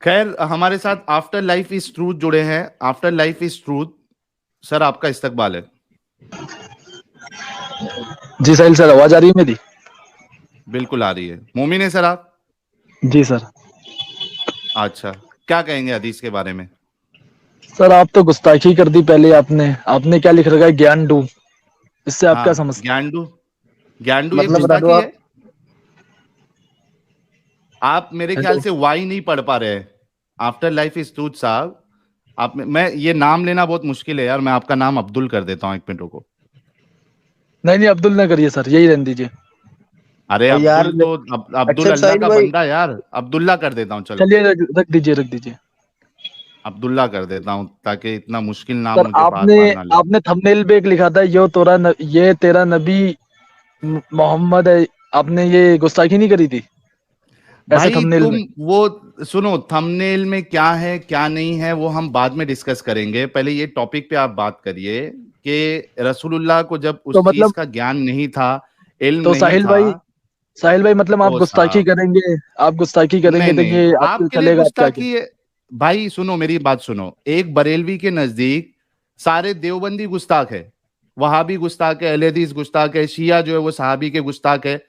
खैर, हमारे साथ आफ्टर लाइफ इज ट्रूथ जुड़े हैं। After life is truth sir, आपका इस्तकबाल है। जी साहिल सर, आवाज आ रही है मेरी? बिल्कुल आ रही है। मोमिन है सर आप? जी सर। अच्छा, क्या कहेंगे हदीस के बारे में? सर आप तो गुस्ताखी कर दी पहले। आपने आपने क्या लिख रखा है, ज्ञान डू, इससे आप क्या हाँ, समझते ज्ञानडू। ज्ञानडू ये मतलब बता दो गुस्ताखी आप। है? आप मेरे ख्याल हेलो। से वाई नहीं पढ़ पा रहे हैं। आफ्टर लाइफ इज ट्रूथ साहब, आप मैं ये नाम लेना बहुत मुश्किल है यार। मैं आपका नाम अब्दुल कर देता हूँ, एक मिनट रुको। नहीं नहीं, अब्दुल ना करिए सर, यही रहने दीजिए। अरे और यार अब्दुल तो अब्दुल अच्छा अल्लाह साहिल का भाई, बंदा यार। अब्दुल्ला कर देता हूँ, चलो। चलिए रख दीजिए, रख दीजिए। अब्दुल्ला कर देता हूँ ताकि इतना मुश्किल नाम सर मुझे बार आपने बार ना ले। आपने थंबनेल पे एक लिखा था, ये तेरा नबी मोहम्मद है। आपने ये गुस्ताखी नहीं करी थी ऐसे भाई थंबनेल तुम में? वो सुनो, थंबनेल में क्या है क्या नहीं है वो हम बाद में डिस्कस करेंगे। पहले ये टॉपिक पे आप बात करिए कि रसूलुल्लाह को जब तो उस चीज मतलब, का ज्ञान नहीं था, इल्म तो नहीं था। साहिल भाई मतलब आप ओ गुस्ताखी साहब, करेंगे? आप गुस्ताखी नहीं करेंगे तो नहीं, ये आपके आपके लिए चलेगा आपका क्या? गुस्ताखी है? भाई सुनो, मेरी बात सुनो। एक बरेलवी के नजदीक सारे देवबंदी गुस्ताख है, वहाबी गुस्ताख है, अहले हदीस गुस्ताख है, शिया जो है वो सहाबी के गुस्ताख है।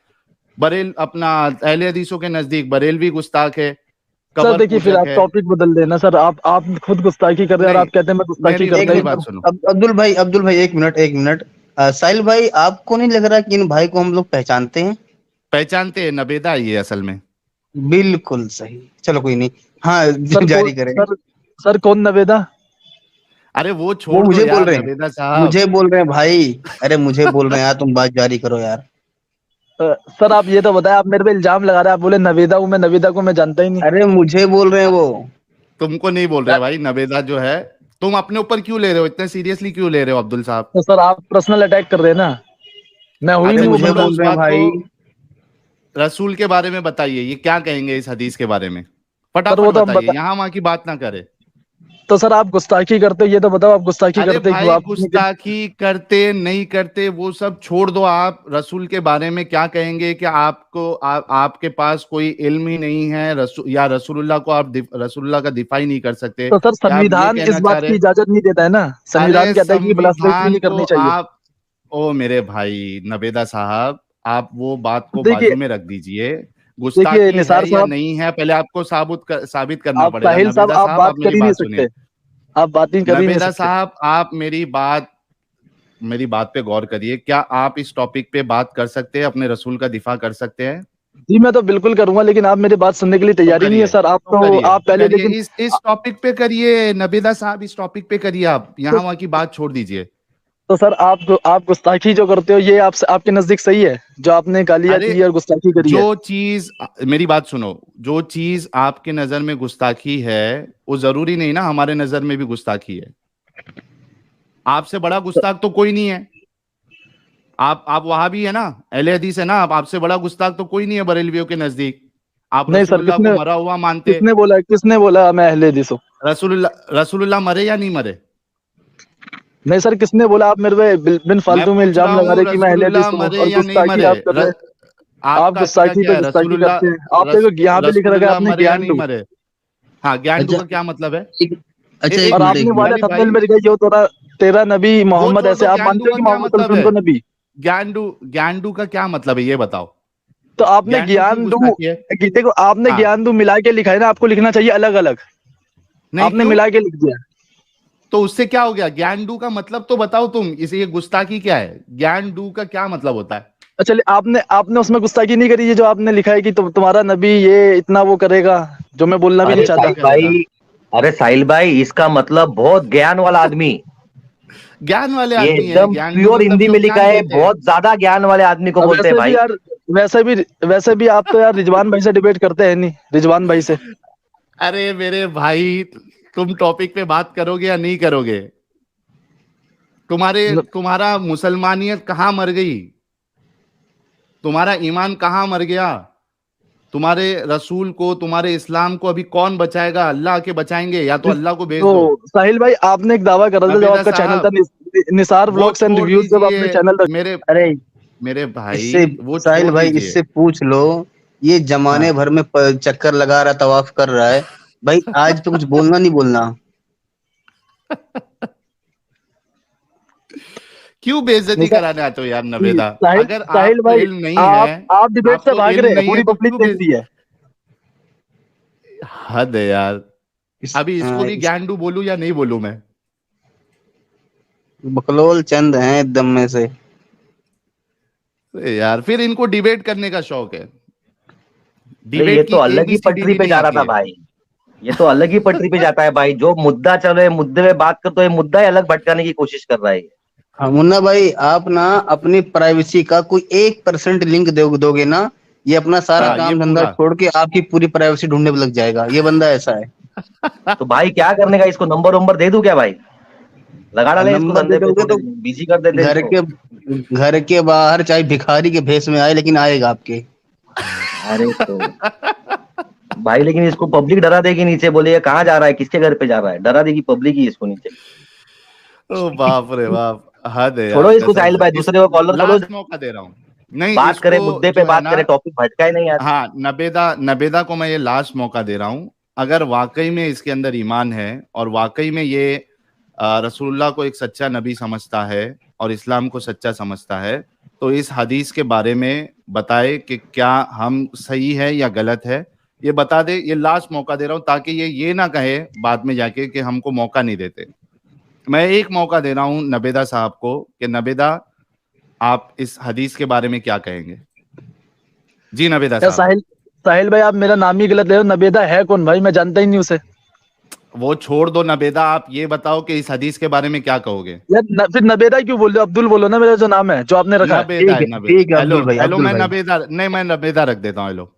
बरेल अपना अहले हदीसों के नजदीक बरेलवी गुस्ताख है, सर कबर देखिए, फिर पूजक आप है। टॉपिक बदल देना सर। आप खुद गुस्ताखी कर रहे हैं और नहीं, आप कहते हैं मैं गुस्ताखी मेरी करता एक ही मेरी नहीं बात हूँ। सुनो। अब्दुल भाई एक मिनट। साहिल भाई, आपको नहीं लग रहा कि इन भाई को हम लोग पहचानते हैं? पहचानते हैं, नबेदा ही है असल में। बिल्कुल सही, चलो कोई नहीं। हाँ सर जारी कौन करें। सर कौन नवेदा? अरे वो वो छोड़ दो मुझे बोल यार, रहे हैं, नबेदा साहब। मुझे बोल रहे हैं भाई। अरे मुझे बोल रहे हैं यार, तुम बात जारी करो यार। सर आप ये तो बताएं, आप मेरे पे इल्जाम लगा रहे हैं। आप बोले नवेदा हूँ मैं, नवेदा को मैं जानता ही नहीं। अरे मुझे बोल रहे हैं वो। तुमको नहीं बोल रहे भाई, नबेदा जो है। तुम अपने ऊपर क्यों ले रहे हो, इतने सीरियसली क्यों ले रहे हो अब्दुल साहब? तो सर आप पर्सनल अटैक कर रहे हैं ना। मैं हुई अरे अच्छा नहीं वो मुझे छोड़ो बंदा। बोल उस रहे हैं बात को। भाई। रसूल के बारे में बताइए, ये क्या कहेंगे इस हदीस के बारे में? सर फटाफट वो तो हम बताइए, बता। यहां वहां की बात ना करें। तो सर आप गुस्ताखी करते हो, ये तो बताओ आप गुस्ताखी अरे करते क्यों? भाई, आप गुस्ताखी करते नहीं करते वो सब छोड़ दो। आप रसूल के बारे में क्या कहेंगे कि आपके पास कोई इल्म ही नहीं है, या रसूलुल्लाह को आप रसूलुल्लाह का दिफा ही नहीं कर सकते? तो सर क्या आप ये संविधान इस कहना चाह बात रहे? की इजाजत नहीं देता है ना। संविधान अरे कहता है कि ब्लास्फेमी संविधान नहीं को करनी चाहिए। आप, ओ मेरे भाई नबेदा साहब, आप वो बात को देखिए बाजू में रख दीजिए। देखिए गुस्ताखी निसार है या साहब, नहीं है, पहले आपको साबित करना आप पड़ेगा। साहिल साहब नबेदा आप साहब, बात आप कर मेरी ही नहीं बात सुनिए। सकते। आप बात ही कर ही नहीं नबेदा सकते। साहब, आप मेरी बात पे गौर करिए। क्या आप इस टॉपिक पे बात कर सकते हैं, अपने रसूल का दिफा कर सकते हैं? जी मैं तो बिल्कुल करूंगा, लेकिन आप मेरी बात सुनने के लिए तो तैयार ही नहीं है करिए, सर। तो करिए, आप पहले करिए, लेकिन इस टॉपिक पे करिए नबेदा साहब, इस टॉपिक पे करिए। आप तो, यहाँ वहाँ की बात छोड़ दीजिए। तो सर आप गुस्ताखी जो करते हो, ये आपके नजदीक सही है? जो आपने गालियां अरे दी है और गुस्ताखी करी जो है। चीज, मेरी बात सुनो, जो चीज आपके नजर में गुस्ताखी है, वो जरूरी नहीं ना हमारे नजर में भी गुस्ताखी है। आपसे बड़ा गुस्ताख तो कोई नहीं है। आप वहां भी है ना, अहले हदीस है ना आप, आपसे बड़ा गुस्ताख तो कोई नहीं है बरेलवियों के नजदीक। आप नहीं सर, रसूलुल्लाह को मरा हुआ मानते। किसने बोला मैं अहले हदीस हूँ? रसूलुल्लाह मरे या नहीं मरे? नहीं सर, किसने बोला? आप मेरे पे बिन मैं फालतू में पूछ रहा इल्जाम लगा हूँ, रहे कि मैं अहले हदीस रसूलुल्लाह हूँ मरे और या नहीं गुस्ताखी मरे? आप कर रहे हैं। आप आपका अकीदा गुस्ताखी क्या पे है? गुस्ताखी करते हैं। आप देखो यहाँ पे लिख रखा है रसूलुल्लाह आपने मरे या ज्ञान नहीं डू। मरे? हाँ, ज्ञानडू अच्छा का क्या मतलब है? एक, अच्छा एक एक और मिनट मिनट आपने एक वाले मिनट। अली थंबनेल भाई, में लिखा है, तेरा नबी वो मोहम्मद छोड़ ऐसे। दो, आप ज्ञानडू मानते हो का कि क्या मोहम्मद मतलब सल्लल्लाहु है? अलैहि वसल्लम को नबी? ज्ञानडू ज्ञानडू का क्या मतलब है, ये बताओ। तो आपने ज्ञानडू क्यों ज्ञान डू, गुस्ताखी है? देखो आपने हाँ, ज्ञान डू मिला के लिखा है ना। आपको लिखना चाहिए अलग अलग। नहीं आपने क्यों? मिला के लिख दिया। तो उससे क्या हो गया? ज्ञानडू का मतलब तो बताओ तुम, इसे ये गुस्ताखी क्या है? ज्ञानडू का क्या मतलब होता है? अच्छा चलिए, आपने उसमें गुस्ताखी नहीं करी। ये जो आपने लिखा है कि तुम्हारा नबी ये इतना वो करेगा, जो मैं बोलना भी नहीं अरे क्या चाहता। साहिल करेगा? भाई, अरे साहिल भाई, इसका मतलब बहुत ज्ञान वाला आदमी। ज्ञान वाले ये आदमी है, एकदम ज्ञानडू प्योर मतलब हिंदी जो में लिखा ज्ञान है, देते हैं। बहुत ज्यादा ज्ञान वाले आदमी को अब बोलते हैं वैसे भी भाई। यार, वैसे भी आप तो यार रिजवान भाई से डिबेट करते हैं नहीं, रिजवान भाई से। अरे मेरे भाई, तुम टॉपिक पे बात करोगे या नहीं करोगे? तुम्हारा मुसलमानियत कहाँ मर गई? तुम्हारा ईमान कहाँ मर गया? तुम्हारे रसूल को, तुम्हारे इस्लाम को अभी कौन बचाएगा? अल्लाह के बचाएंगे, या तो अल्लाह को भेज तो दो। साहिल भाई, आपने एक दावा करा था जब नबेदा आपका चैनल था साहब, निसार वो व्लॉग्स एंड छोड़ रिव्यूज, जब आपने दीजिए। चैनल रखा। मेरे अरे मेरे भाई, इससे वो साहिल छोड़ भाई, दीजिए। इससे पूछ लो। ये जमाने हाँ, भर में चक्कर लगा रहा, तवाफ कर रहा है। भाई आज तो कुछ बोलना नहीं बोलना। क्यों बेइज्जती निशा, कराने आते हो यार नवेदा? साहिल अगर साहिल आपको भाई, इल्म नहीं आप है, आप डिबेट से आपको भाग इल्म रहे हैं, नहीं है पूरी तो पब्लिक क्यों देख रही है। हद है यार। अभी इसको भी इस ज्ञानडू बोलूं या नहीं बोलूं मैं? बकलोल चंद हैं एकदम में से। अरे यार फिर इनको डिबेट करने का शौक है। अरे ये डिबेट तो की अलग ही पटरी ABCDD पे नहीं जा रहा आती था है। भाई। ये तो अलग ही पटरी पे जाता है भाई। जो मुद्दा चल रहा है मुद्दे पे बात कर, तो ये मुद्दा ही अलग भटकाने की कोशिश कर रहा है ये। हाँ मुन्ना भाई, आप ना अपनी प्राइवेसी का कोई 1% लिंक दोगे ना, ये अपना सारा हाँ ये काम धंधा पूरा। छोड़ के आपकी पूरी प्राइवेसी ढूंढने में लग जाएगा। ये बंदा ऐसा है। तो भाई क्या करने का, इसको नंबर वंबर दे दूं क्या भाई? लगा डाले इसको नंबर दे धंधे पे, दोगे थोड़े तो बिजी कर देते घर इसको। के घर के बाहर चाहे भिखारी के भेष में आए, लेकिन आएगा आपके। अरे तो भाई, लेकिन इसको पब्लिक डरा देगी नीचे, बोले ये कहाँ जा रहा है, किसके घर पे जा रहा है, डरा देगी पब्लिक ही इसको नीचे। ओ बाप रे बाप, हद है यार छोड़ो इसको कसम साहिल से। भाई, इस दूसरे को कॉलर करो। लास्ट मौका दे रहा हूँ। नहीं बात करें इसको मुद्दे पे, जो है बात ना, करें, टॉपिक भटकाए नहीं यार। हाँ नबेदा नबेदा को मैं ये लास्ट मौका दे रहा हूँ। अगर वाकई में इसके अंदर ईमान है और वाकई में ये रसूलुल्लाह को एक सच्चा नबी समझता है और इस्लाम को सच्चा समझता है, तो इस हदीस के बारे में बताए कि क्या हम सही है या गलत है, ये बता दे। ये लास्ट मौका दे रहा हूँ ताकि ये ना कहे बाद में जाके कि हमको मौका नहीं देते। मैं एक मौका दे रहा हूँ नबेदा साहब को कि नबेदा आप इस हदीस के बारे में क्या कहेंगे? जी नबेदा या साहब। साहिल साहिल भाई, आप मेरा नाम ही गलत ले रहे हो। नबेदा है कौन भाई? मैं जानता ही नहीं उसे। वो छोड़ दो नबेदा, आप ये बताओ कि इस हदीस के बारे में क्या कहोगे? यार फिर नबेदा क्यों बोल रहे हो? अब्दुल बोलो ना, मेरा जो नाम है, जो आपने रखा है। नबेदा है नबेदा। ठीक है हेलो अब्दुल भाई, हेलो, अब्दुल मैं भाई। नबेदा नहीं, मैं नबेदा रख देता हूँ। हेलो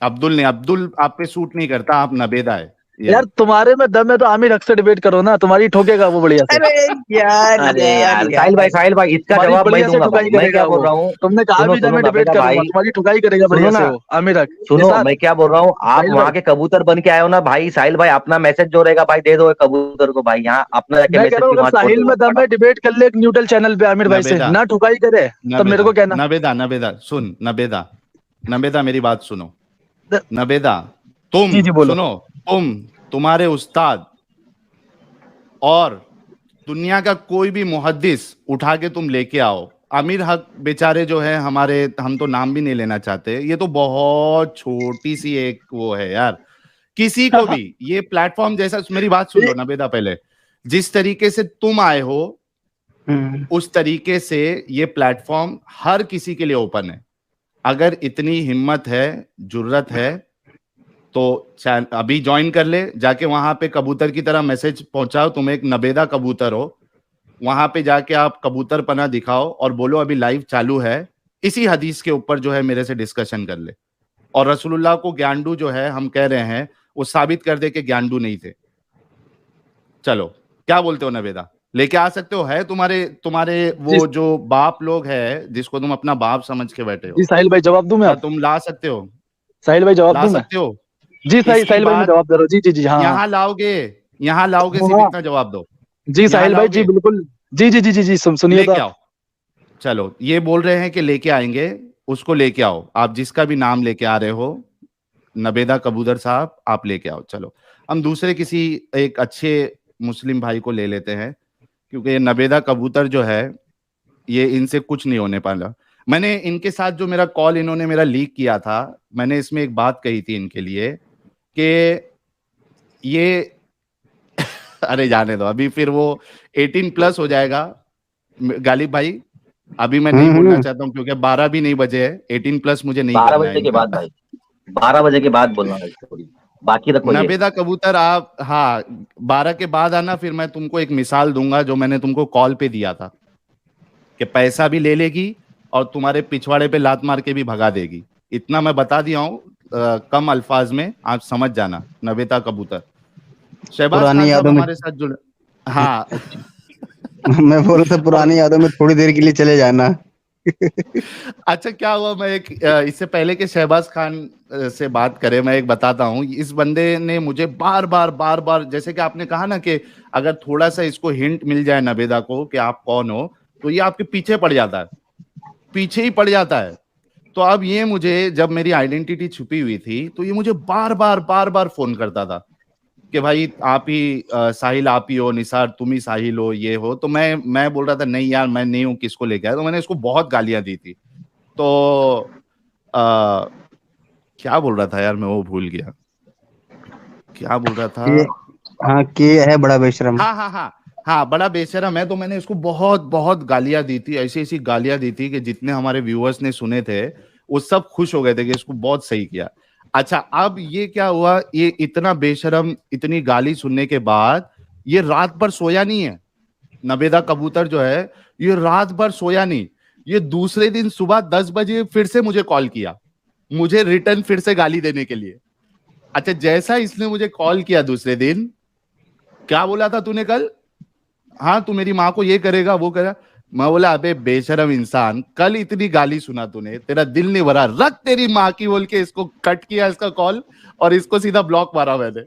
अब्दुल नहीं, अब्दुल आप पे सूट नहीं करता, आप नबेदा है। ये यार लो। तुम्हारे में दम है तो आमिर हक से डिबेट करो ना, तुम्हारी ठोकेगा वो बढ़िया से। अरे यार अरे यार यार यार साहिल भाई इसका तुम्हारी जवाब मैं बढ़िया से दूंगा ठुकाई भाई। मैं करेगा क्या बोल वो। रहा हूँ, तुमने कहा सुनो भी था सुनो मैं डिबेट नबेदा करूंगा, भाई, तुम्हारी ठुकाई करेगा सुनो बढ़िया से ना, वो आमिर हक। सुनो निसार, मैं क्या बोल रहा हूँ। आप साहिल वहां भाई, के कबूतर बन के आए हो ना भाई। साहिल भाई अपना मैसेज जो रहेगा भाई दे दो कबूतर को भाई, यहाँ अपना जाके मैं कह मैसेज रहा हूँ भी अगर वहां छोड़ साहिल दो में दम है फटाफट। डिबेट कर ले एक न्यूट्रल चैनल पे आमिर भाई से, नबेदा ना ठुकाई करे तब मेरे नबेदा को कहना। नबेदा नबेदा सुन नबेदा, नबेदा मेरी बात सुनो। द- नबेदा तुम जी जी बोलो। सुनो, तुम्हारे उस्ताद और दुनिया का कोई भी मुहद्दिस उठा के तुम लेके आओ। आमिर हक बेचारे जो है हमारे, हम तो नाम भी नहीं लेना चाहते, ये तो बहुत छोटी सी एक वो है यार। किसी को भी ये प्लेटफॉर्म जैसा, मेरी बात सुन लो नबेदा पहले, जिस तरीके से तुम आए हो हम्म। उस तरीके से ये प्लेटफॉर्म हर किसी के लिए ओपन है। अगर इतनी हिम्मत है, जुर्रत है, तो अभी ज्वाइन कर ले जाके, वहां पे कबूतर की तरह मैसेज पहुंचाओ, तुम एक नबेदा कबूतर हो, वहां पे जाके आप कबूतर पना दिखाओ और बोलो अभी लाइव चालू है, इसी हदीस के ऊपर जो है मेरे से डिस्कशन कर ले। और रसूलुल्लाह को ज्ञानडू जो है हम कह रहे हैं, वो साबित कर दे कि ज्ञानडू नहीं थे। चलो क्या बोलते हो नबेदा? लेके आ सकते हो? है तुम्हारे तुम्हारे जी वो जो बाप लोग है जिसको तुम अपना बाप समझ के बैठे जी हो, साहिल भाई, जवाब दूं मैं क्या अब? तुम ला सकते हो? साहिल भाई जवाब ला दूं मैं? सकते हो? जी साहिल इसकी साहिल भाई मैं बात जवाब दे रहा हूँ। जी जी जी, हाँ हाँ यहां लाओगे? यहां लाओगे? सिर्फ हाँ। इतना जवाब दो। जी यहां साहिल भाई, जी लाओगे? बिल्कुल। जी जी जी जी जी, सुनिए तो लेके आप। आओ। चलो ये बोल रहे हैं कि लेके आएंगे, उसको लेके आओ। आप जिसका भी नाम लेके आ रहे हो, नबेदा कबूतर साहब आप लेके आओ। चलो हम दूसरे किसी एक अच्छे मुस्लिम भाई को ले लेते हैं, क्योंकि ये नबेदा कबूतर जो है ये इनसे कुछ नहीं होने पाला। मैंने इनके साथ जो मेरा कॉल इन्होंने मेरा लीक किया था, मैंने इसमें एक बात कही थी इनके लिए कि ये अरे जाने दो, अभी फिर वो 18+ हो जाएगा। गालिब भाई अभी मैं नहीं बोलना हम्म। चाहता हूँ क्योंकि 12 भी नहीं बजे है, 18+ मुझे नहीं 12 करना है बजे के इनका। बाद भाई, 12 बजे के बाद बोलना है स्टोरी, बाकी रखो ये। नबेदा कबूतर आप, हाँ 12 के बाद आना, फिर मैं तुमको एक मिसाल दूंगा जो मैंने तुमको कॉल पे दिया था कि पैसा भी ले लेगी और तुम्हारे पिछवाड़े पे लात मार के भी भगा देगी। इतना मैं बता दिया हूँ, कम अल्फाज में आप समझ जाना। नबेदा कबूतर। शहबाज पुरानी खान साहब यादों में हमारे साथ जुड़े। हाँ मैं बोल रहा था, और पुरानी यादों में थोड़ी देर के लिए चले जाना। अच्छा क्या हुआ, मैं एक इससे पहले के शहबाज खान से बात करें, मैं एक बताता हूँ। इस बंदे ने मुझे बार बार, जैसे कि आपने कहा ना कि अगर थोड़ा सा इसको हिंट मिल जाए नबेदा को कि आप कौन हो, तो ये आपके पीछे पड़ जाता है, पीछे ही पड़ जाता है। तो अब ये मुझे, जब मेरी आइडेंटिटी छुपी हुई थी, तो ये मुझे बार बार फोन करता था कि भाई आप ही साहिल आप ही हो, निसार तुम ही साहिल हो, ये हो। तो मैं बोल रहा था नहीं यार मैं नहीं हूँ, किसको लेके आया। तो मैंने इसको बहुत गालियां दी थी। तो क्या बोल रहा था यार, मैं वो भूल गया क्या बोल रहा था। के हाँ के है बड़ा बेशरम। हाँ हाँ हाँ हाँ, बड़ा बेशरम है। तो मैंने इसको बहुत बहुत गालियां दी थी, ऐसी ऐसी गालियां दी थी कि जितने हमारे व्यूअर्स ने सुने थे वो सब खुश हो गए थे कि इसको बहुत सही किया। अच्छा, अब ये क्या हुआ, ये इतना बेशरम, इतनी गाली सुनने के बाद ये रात भर सोया नहीं है। नवेदा कबूतर जो है, ये रात भर सोया नहीं। ये दूसरे दिन सुबह 10 बजे फिर से मुझे कॉल किया, मुझे रिटर्न फिर से गाली देने के लिए। अच्छा, जैसा इसने मुझे कॉल किया दूसरे दिन, क्या बोला था तूने कल, हाँ तू मेरी माँ को ये करेगा वो करेगा। मैं बोला अबे बेशरम इंसान, कल इतनी गाली सुना तूने, तेरा दिल नहीं भरा, रख तेरी माँ की बोल के इसको कट किया इसका कॉल और इसको सीधा ब्लॉक मारा मैंने।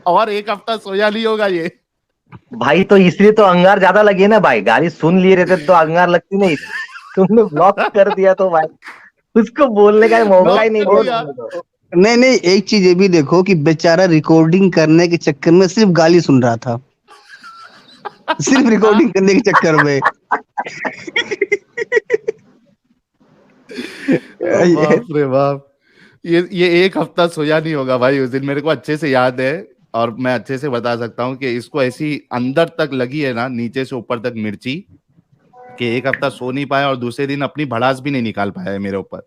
और एक हफ्ता सोया नहीं होगा ये। भाई तो इसलिए तो अंगार ज्यादा लगी है ना भाई, गाली सुन लिए रहते तो अंगार लगती नहीं। तुमने ब्लॉक कर दिया तो भाई उसको बोलने का मौका ही नहीं ब्लॉक कर दिया दिया। तुमने तो। नहीं नहीं, एक चीज ये भी देखो कि बेचारा रिकॉर्डिंग करने के चक्कर में सिर्फ गाली सुन रहा था, सिर्फ रिकॉर्डिंग करने के चक्कर में। बाप रे बाप, ये एक हफ्ता सोया नहीं होगा भाई उस दिन, मेरे को अच्छे से याद है। और मैं अच्छे से बता सकता हूँ कि इसको ऐसी अंदर तक लगी है ना, नीचे से ऊपर तक मिर्ची, कि एक हफ्ता सो नहीं पाया और दूसरे दिन अपनी भड़ास भी नहीं निकाल पाया है मेरे ऊपर।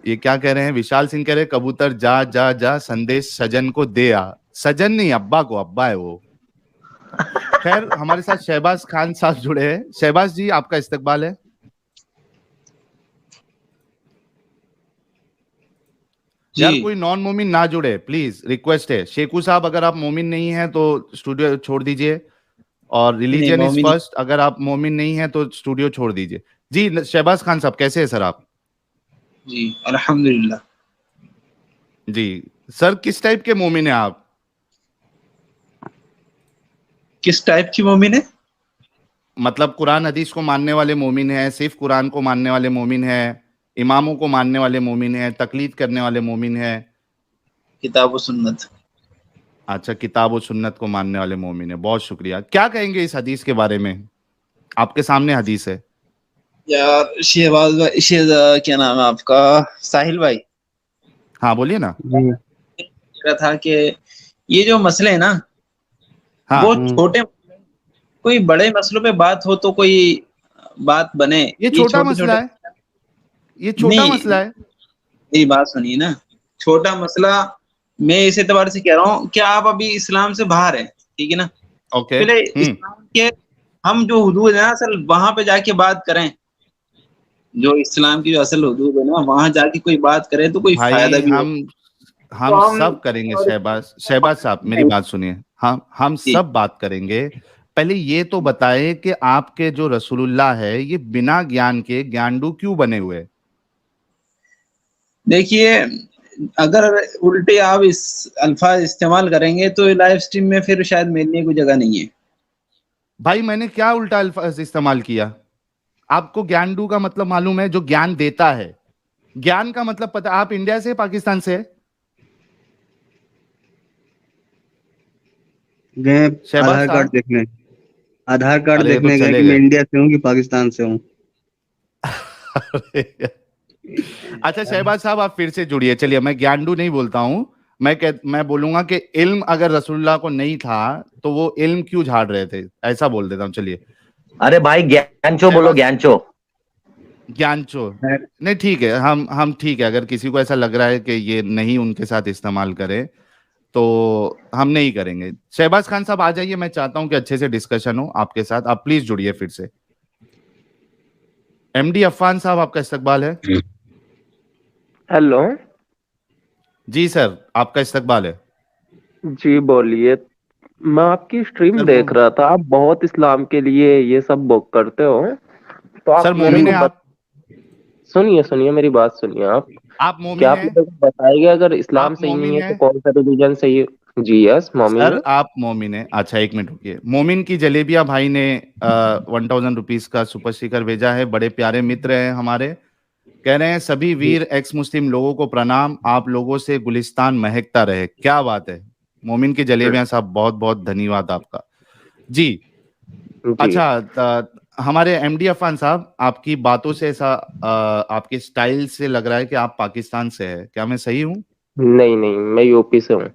ये क्या कह रहे हैं, विशाल सिंह कह रहे हैं कबूतर जा जा जा संदेश सजन को दे आ। सजन नहीं, अब्बा को, अब्बा है वो। खैर, हमारे साथ शहबाज खान साहब जुड़े हैं। शहबाज जी आपका इस्तकबाल है। यार कोई नॉन मोमिन ना जुड़े प्लीज, रिक्वेस्ट है। शेखू साहब अगर आप मोमिन नहीं हैं तो स्टूडियो छोड़ दीजिए, और रिलीजन इज फर्स्ट, अगर आप मोमिन नहीं हैं तो स्टूडियो छोड़ दीजिए। जी शहबाज खान साहब कैसे हैं सर आप? जी अल्हम्दुलिल्लाह। जी सर, किस टाइप के मोमिन हैं आप? किस टाइप की मोमिन है? मतलब कुरान हदीस को मानने वाले मोमिन हैं, सिर्फ कुरान को मानने वाले मोमिन हैं, इमामों को मानने वाले मोमिन हैं, तकलीद करने वाले मोमिन हैं? किताब व सुन्नत। अच्छा, किताब और सुन्नत को मानने वाले मोमिन है। बहुत शुक्रिया। क्या कहेंगे इस हदीस के बारे में? आपके सामने हदीस है। यार शहबाज भाई, क्या नाम है आपका, साहिल भाई? हाँ बोलिए ना। कह रहा था कि ये जो मसले है ना, हाँ वो छोटे, कोई बड़े मसलों पे बात हो तो कोई बात बने। ये छोटा छोटे मसला छोटे है, ये छोटा नहीं, मसला है। मेरी बात सुनिए ना। छोटा मसला मैं इस एतबार से कह रहा हूँ कि आप अभी इस्लाम से बाहर हैं, ठीक है ना? ओके। पहले इस्लाम के हम जो हुदूद है ना, असल वहां पे जाके बात करें। जो इस्लाम की जो असल हुदूद है ना, वहां जाके कोई बात करे तो कोई फायदा भाई भी हो। हम तो सब करेंगे शहबाज साहब, मेरी बात सुनिए। हम जी। सब बात करेंगे। पहले ये तो बताएं कि आपके जो रसूलुल्लाह है ये बिना ज्ञान के ज्ञानडू क्यों बने हुए? देखिए, अगर उल्टे आप इस अल्फाज इस्तेमाल करेंगे तो लाइव स्ट्रीम में फिर शायद मेरे लिए कोई जगह नहीं है। भाई मैंने क्या उल्टा अल्फाज इस्तेमाल किया? आपको ज्ञानडू का मतलब मालूम है? जो ज्ञान देता है, ज्ञान का मतलब पता? आप इंडिया से पाकिस्तान से? गए शहबाज आधार कार्ड साहब, देखने, आधार कार्ड अरे तो देखने गए चले कि मैं गए। इंडिया से हूँ कि पाकिस्तान से हूँ। अच्छा शहबाज साहब आप फिर से जुड़िए। चलिए, मैं ज्ञानडू नहीं बोलता हूं, मैं बोलूंगा कि इल्म अगर रसूलुल्लाह को नहीं था तो वो इल्म क्यों झाड़ रहे थे, ऐसा बोल देता हूं। चलिए। अरे भाई ज्ञानचो बोलो, ज्ञानचो। ज्ञानचो नहीं, ठीक है, हम ठीक है। अगर किसी को ऐसा लग रहा है कि ये नहीं उनके साथ इस्तेमाल करें तो हम नहीं करेंगे। शहबाज खान साहब आ जाइए, मैं चाहता हूं कि अच्छे से डिस्कशन हो आपके साथ। आप प्लीज जुड़िए फिर से। एमडी अफान साहब आपका इस्तकबाल है। हेलो जी सर, आपका इस्तकबाल है। जी, बोलिए। मैं आपकी स्ट्रीम सर देख रहा था, आप बहुत इस्लाम के लिए ये सब बुक करते हो, तो सर आप मेरे मोमिन को है आप? सुनिए सुनिए मेरी बात सुनिए आप। आप क्या मोमिन आप है? मेरे को बताइए, अगर इस्लाम आप सही नहीं मोमिन है है? तो कौन सा रिलीजन सही है? जी यस, मोमिन सर है। आप मोमिन है? अच्छा एक मिनट रुकिए। मोमिन की जलेबिया भाई ने 1000 रुपीज का सुपर स्टिकर भेजा है। बड़े प्यारे मित्र हैं हमारे। कह रहे हैं सभी वीर एक्स मुस्लिम लोगों को प्रणाम, आप लोगों से गुलिस्तान महकता रहे। क्या बात है, मोमिन के जलेबियां साहब, बहुत बहुत धन्यवाद आपका जी। जी। अच्छा, हमारे एमडी अफान साहब, आपकी बातों से ऐसा आपके स्टाइल से लग रहा है कि आप पाकिस्तान से है, क्या मैं सही हूँ? नहीं नहीं, मैं यूपी से हूँ।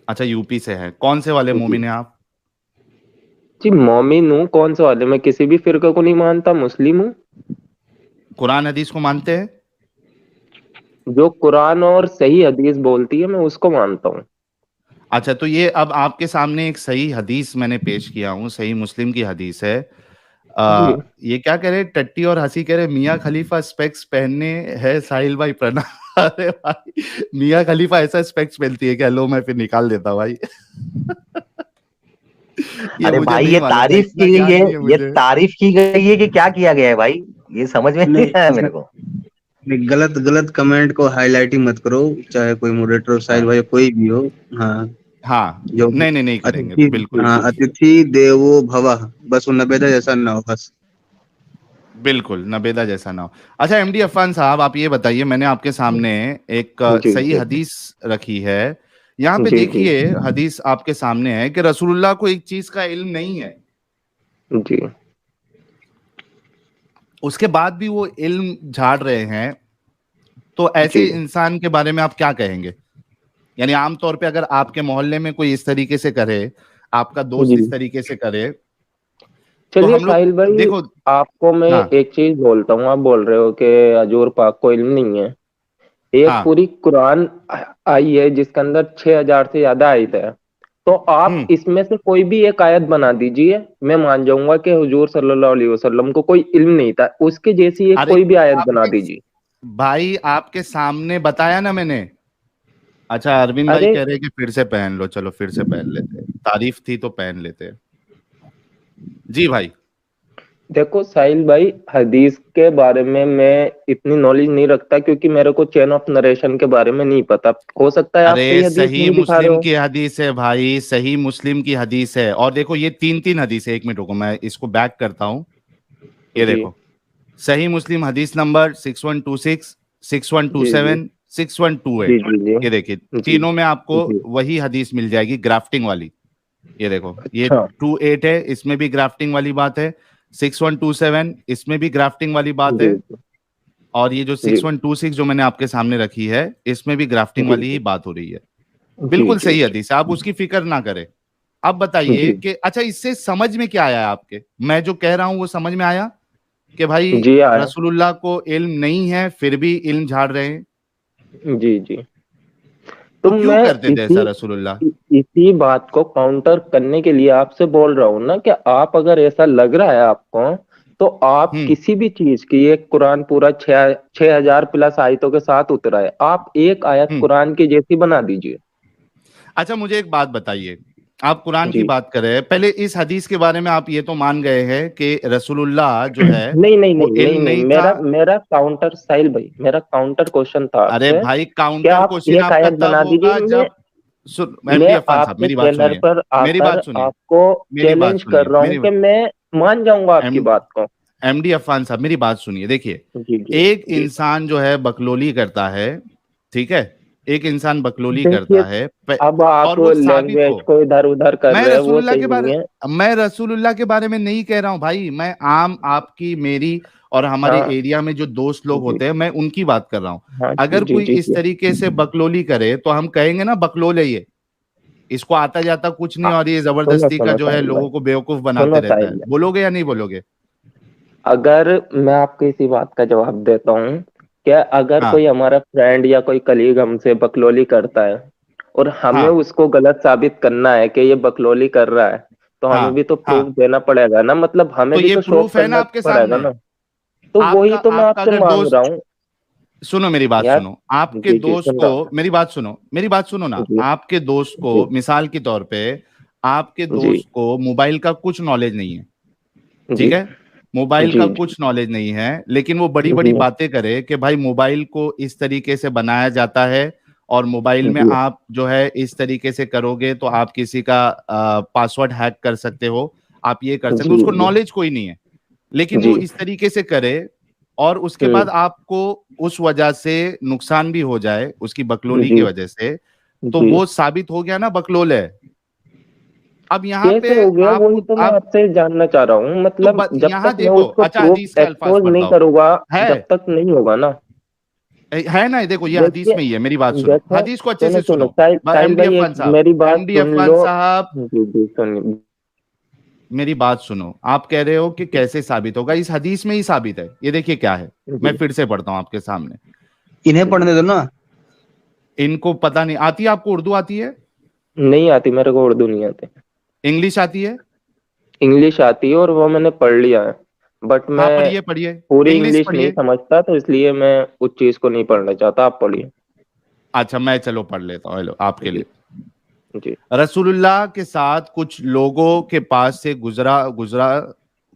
अच्छा, यूपी से है। कौन से वाले जी मोमिन हैं आप? जी, मोमिन हूँ। कौन से वाले? मैं किसी भी फिरके को नहीं मानता, मुस्लिम हूँ। कुरान हदीस को मानते हैं? जो कुरान और सही हदीस बोलती है मैं उसको मानता हूँ। अच्छा, तो ये अब आपके सामने एक सही हदीस मैंने पेश किया हूँ, सही मुस्लिम की हदीस है। जी। ये क्या कह रहे, टट्टी और हंसी कह रहे मियाँ खलीफा स्पेक्स पहनने है साहिल भाई प्रणाम। अरे भाई, मियाँ खलीफा ऐसा स्पेक्स पहनती है क्या? लो मैं फिर निकाल देता भाई। ये अरे मुझे भाई, नहीं ये मालूम था, तारीफ इतना की गई ज्ञान है, नहीं है ये मुझे। तारीफ की गई है कि क्या किया गया है भाई? ये समझ में नहीं आया मेरे को। नहीं, गलत गलत कमेंट को हाईलाइट ही मत करो, चाहे कोई मॉडरेटर हो, साहिल हाँ भाई, कोई भी हो। हाँ, हाँ, जो नहीं नहीं नहीं करेंगे, अतिथि, बिल्कुल हाँ, अतिथि देवो भवः, बस वो नबेदा जैसा ना हो बस। बिल्कुल, नबेदा जैसा ना हो। अच्छा एमडी अफान साहब, आप ये बताइए, मैंने आपके सामने एक जी सही जी हदीस रखी है। यहाँ पे जी जी देखिए, हदीस आपके सामने है कि रसूलुल्लाह को एक चीज का इल्म नहीं है, जी उसके बाद भी वो इल्म झाड़ रहे हैं। तो ऐसे जी इंसान के बारे में आप क्या कहेंगे? यानी आमतौर पे अगर आपके मोहल्ले में कोई इस तरीके से करे, आपका दोस्त जी। इस तरीके से करे, तो चलिए हम लोग साहिल भाई, देखो। आपको मैं हाँ एक चीज बोलता हूँ। आप बोल रहे हो कि हजूर पाक को इल्म नहीं है। एक हाँ। पूरी कुरान आई है जिसके अंदर 6,000 से ज्यादा आयत है। तो आप हम्म। इसमें से कोई भी एक आयत बना दीजिए, मैं मान जाऊंगा कि हुजूर सल्लल्लाहु अलैहि वसल्लम को कोई इल्म नहीं था। उसके जैसी एक अरे कोई भी आयत बना आपके दीजिए। भाई, आपके सामने बताया ना मैंने। अच्छा, अरविंद भाई अरे कह रहे हैं कि फिर से पहन लो, चलो फिर से पहन लेते हैं, तारीफ थी तो पहन लेते हैं। जी भाई। देखो साहिल भाई, हदीस के बारे में मैं इतनी नॉलेज नहीं रखता क्योंकि मेरे को चेन ऑफ नरेशन के बारे में नहीं पता। हो सकता है आप सही अरे हदीस सही नहीं दिखा रहे मुस्लिम हो। की हदीस है भाई, सही मुस्लिम की हदीस है। और देखो ये तीन तीन हदीस है, एक मिनट रुको मैं इसको बैक करता हूँ। ये जी देखो, सही मुस्लिम हदीस नंबर 6126, जी जी 6127, 6128। जी जी जी ये देखिए, जी तीनों में आपको जी। वही हदीस मिल जाएगी, ग्राफ्टिंग वाली। ये देखो, ये अच्छा। 28 है, इसमें भी ग्राफ्टिंग वाली बात है। 6127, इसमें भी ग्राफ्टिंग वाली बात है। जी और ये जो जी 6126 जो मैंने आपके सामने रखी है, इसमें भी ग्राफ्टिंग जी वाली ही बात हो रही है। जी बिल्कुल जी सही हदीस है, आप उसकी फिक्र ना करें। अब बताइए जी कि अच्छा, इससे समझ में क्या आया आपके? मैं जो कह रहा हूं वो समझ में आया कि भाई जी आया। रसूलुल्लाह को इल्म नहीं है फिर भी इल्म झाड़ रहे हैं? जी जी। तो तो क्यों मैं करते थे ऐसा इसी रसूलुल्लाह? इसी बात को काउंटर करने के लिए आपसे बोल रहा हूँ ना कि आप अगर ऐसा लग रहा है आपको, तो आप हम्म। किसी भी चीज की, एक कुरान पूरा 6,000 प्लस आयतों के साथ उतरा है, आप एक आयत हम्म। कुरान की जैसी बना दीजिए। अच्छा, मुझे एक बात बताइए, आप कुरान की जी। बात कर रहे हैं, पहले इस हदीस के बारे में आप ये तो मान गए हैं कि रसूलुल्लाह जो है नहीं नहीं वो नहीं नहीं इल्म नहीं, नहीं था। मेरा मेरा काउंटर, साहिल भाई, मेरा काउंटर क्वेश्चन था अरे आपसे भाई, कि काउंटर आप क्वेश्चन एक आपका आयत तब बना दीजिए। होगा मैं जब, सुन एमडी मैं अफान साहब आपके मेरी बात चैनल सुनिए, पर मेरी आकर बात सुनिए, आपको मेरी बात चैलेंज कर सुनिए, रहा हूँ कि मैं मान जाऊंगा एम आपकी बात को। एमडी अफान साहब मेरी बात सुनिए। देखिए, जी जी एक जी। इंसान जो है बकलोली करता है, ठीक है, एक इंसान बकलोली देखिए, करता है अब आप और वो साबित लैंग्वेज हो। को इधर उधर कर मैं रहे हैं, वो रसूलुल्लाह सही के नहीं बारे है। मैं रसूलुल्लाह के बारे में नहीं कह रहा हूं भाई, मैं आम आपकी मेरी और हमारे हाँ एरिया में जो दोस्त लोग जी। होते हैं, मैं उनकी बात कर रहा हूं। हाँ जी अगर जी कोई जी इस जी। तरीके से बकलोली करे तो हम कहेंगे ना बकलोल है ये, इसको आता जाता कुछ नहीं हाँ, और ये सुनो जबरदस्ती का सुनो जो है साहिल भाई, लोगों को बेवकूफ बनाते सुनो रहता है। साहिल भाई, बोलोगे या नहीं बोलोगे? अगर मैं आपको इसी बात का जवाब देता हूँ, क्या अगर हाँ कोई हमारा फ्रेंड या कोई कलीग हमसे बकलोली करता है और हमें हाँ उसको गलत साबित करना है कि ये बकलोली कर रहा है, तो हमें हाँ भी तो हाँ। प्रूफ देना पड़ेगा ना। मतलब हमें तो भी ये तो शो प्रूफ है ना करना आपके पड़ेगा सामने। ना। तो आपका वही तो मैं आपका आपसे अगर मांग रहा दोस्त, हूँ सुनो मेरी बात यार। सुनो, आपके जी जी, दोस्त सुन को, रहा हूँ। मेरी बात सुनो, मेरी बात सुनो ना, जी आपके दोस्त को जी मिसाल के तौर पे, आपके जी दोस्त को मोबाइल का कुछ नॉलेज नहीं है, जी ठीक है, मोबाइल जी का कुछ नॉलेज नहीं है, लेकिन वो बड़ी बड़ी जी बातें करे कि भाई मोबाइल को इस तरीके से बनाया जाता है और मोबाइल में जी आप जो है इस तरीके से करोगे तो आप किसी का पासवर्ड हैक कर सकते हो, आप ये कर सकते हो, जी उसको जी नॉलेज कोई नहीं है, लेकिन जी। वो इस तरीके से करे और उसके बाद आपको उस वजह से नुकसान भी हो जाए, उसकी बकलोली की जी वजह से, तो जी। वो साबित हो गया ना बकलोल है। अब यहाँ कैसे पे हो गया आप वही तो मैं आप आपसे जानना चाह रहा हूँ, मतलब तो जब यहाँ तक मैं देखो, उसको अच्छा प्रूफ हदीस के अल्फाज एक्सपोज पढ़ता नहीं हूँ, करूंगा है जब तक नहीं होगा ना। है ना, देखो ये हदीस देखिए, में ही है, मेरी बात सुनो, जैसे हदीस को अच्छे सुनो से सुनो सुनो। साहिल एमडी भाई, अफान एक साहब, मेरी बात एमडी सुन अफान लो। साहब, जी जी सुनिए। मेरी बात सुनो। आप कह रहे हो कि कैसे साबित होगा, इस हदीस में ही साबित है। ये देखिए क्या है, मैं जी फिर से पढ़ता हूँ आपके सामने। इन्हें पढ़ने दो ना। इनको पता नहीं आती है, आपको उर्दू आती है, नहीं आती मेरे को, उर्दू नहीं आती। इंग्लिश आती है? इंग्लिश आती है और वो मैंने पढ़ लिया है, बट हाँ मैं पढ़िए पढ़िए, पूरी इंग्लिश इंग्लिश नहीं पढ़िए। समझता, तो इसलिए मैं उस चीज को नहीं पढ़ना चाहता। आप पढ़िए। अच्छा मैं चलो पढ़ लेता हूँ, हेलो आपके जी लिए। जी रसूलुल्लाह के साथ कुछ लोगों के पास से गुजरा गुजरा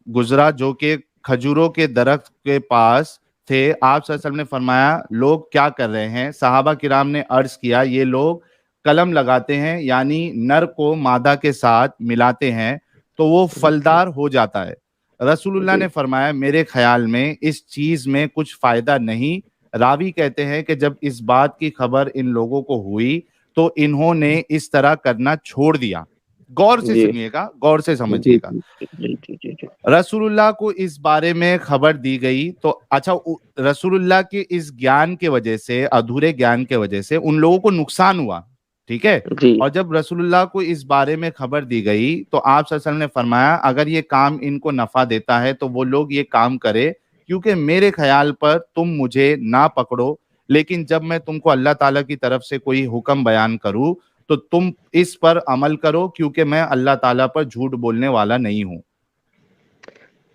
गुजरा जो कि खजूरों के दरख्त के पास थे। आप सल्लल्लाहु अलैहि वसल्लम ने फरमाया, लोग क्या कर रहे हैं? सहाबा किराम ने अर्ज किया, ये लोग कलम लगाते हैं, यानी नर को मादा के साथ मिलाते हैं तो वो फलदार हो जाता है। रसूलुल्लाह जी ने फरमाया, मेरे ख्याल में इस चीज में कुछ फायदा नहीं। रावी कहते हैं कि जब इस बात की खबर इन लोगों को हुई तो इन्होंने इस तरह करना छोड़ दिया। गौर से जी सुनिएगा, गौर से जी समझिएगा। जी जी जी जी जी रसूलुल्लाह को इस बारे में खबर दी गई तो अच्छा, रसूलुल्लाह के इस ज्ञान के वजह से, अधूरे ज्ञान के वजह से उन लोगों को नुकसान हुआ, ठीक है। जी और जब रसूलुल्लाह को इस बारे में खबर दी गई तो आप सल्लल्लाहु अलैहि वसल्लम ने फरमाया, अगर ये काम इनको नफा देता है तो वो लोग ये काम करे, क्योंकि मेरे ख्याल पर तुम मुझे ना पकड़ो, लेकिन जब मैं तुमको अल्लाह ताला की तरफ से कोई हुक्म बयान करूं तो तुम इस पर अमल करो, क्योंकि मैं अल्लाह ताला पर झूठ बोलने वाला नहीं हूं।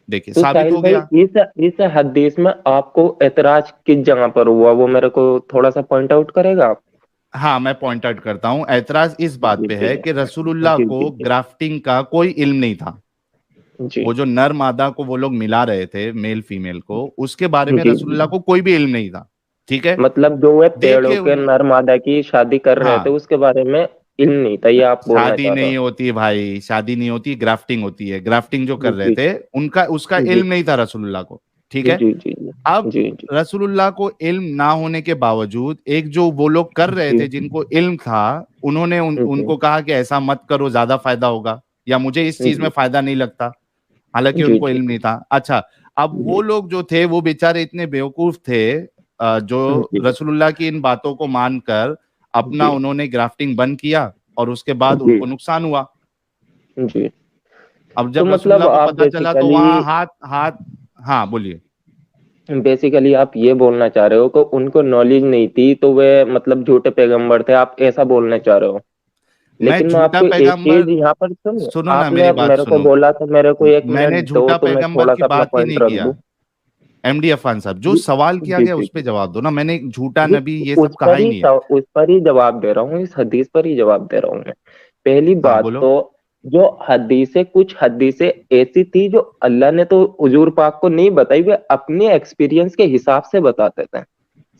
देखिए तो साबित साहिल हो भाई, गया। इस हदीस में आपको एतराज किस जगह पर हुआ, वो मेरे को थोड़ा सा पॉइंट आउट करेगा आप? हाँ मैं पॉइंट आउट करता हूँ। ऐतराज इस बात जी पे जी है कि रसूलुल्लाह जी को जी ग्राफ्टिंग का कोई इल्म नहीं था। जी वो जो नर मादा को वो लोग मिला रहे थे, मेल फीमेल को, उसके बारे में जी रसूलुल्लाह जी। को कोई भी इल्म नहीं था, ठीक है। मतलब जो वे पेड़ों देखिए के नर मादा की शादी कर रहे थे हाँ, उसके बारे में इल्म नहीं था, ये आप बोलना शादी चाह रहे नहीं हो? होती भाई, शादी नहीं होती, ग्राफ्टिंग होती है। ग्राफ्टिंग जो कर रहे जी थे उनका, उसका जी इल्म नहीं था रसूलुल्लाह को, ठीक जी है। जी जी अब जी जी रसूलुल्लाह को इल्म ना होने के बावजूद एक जो वो लोग कर रहे जी थे जिनको इल्म था, उन्होंने जी उनको कहा कि ऐसा मत करो, ज्यादा फायदा होगा, या मुझे इस चीज में जी फायदा नहीं लगता, हालांकि जी उनको जी इल्म नहीं था। अच्छा, अब वो जी लोग जो थे वो बेचारे इतने बेवकूफ थे, जो जी रसूलुल्लाह की इन बातों को मानकर अपना जी उन्होंने ग्राफ्टिंग बंद किया और उसके बाद जी उनको नुकसान हुआ। जी। अब तो जब मतलब रसूलुल्लाह को आप पता चला तो बेसिकली वहां हाथ हाथ, हाँ बोलिए। बेसिकली आप ये बोलना चाह रहे हो कि उनको नॉलेज नहीं थी तो वे मतलब झूठे पैगंबर थे, आप ऐसा बोलना चाह रहे हो? मैं लेकिन मैं झूठा आपको एक पैगंबर, चीज यहाँ पर सुनिए, सुनो ना मेरी आपने बात मेरे को सुनो, बोला था मेरे को एक मैंने मिनट दो झूठा तो मैं पैगंबर थोड़ा की सा अपना बात ही पॉइंट नहीं रख किया। दूं। एमडी अफान साहब, जो जी सवाल किया जी गया जी उस पे जी जवाब दो ना। मैंने झूठा जी, नबी ये उस सब कहा पर ही ही नहीं है। उस पर ही जवाब दे रहा हूँ, इस हदीस पर ही जवाब दे रहा हूँ मैं। पहली हाँ बात बोलो। तो, जो हदीसें, कुछ हदीसें ऐसी थी जो अल्लाह ने तो हुजूर पाक को नहीं बताई, वे अपने एक्सपीरियंस के हिसाब से बताते थे।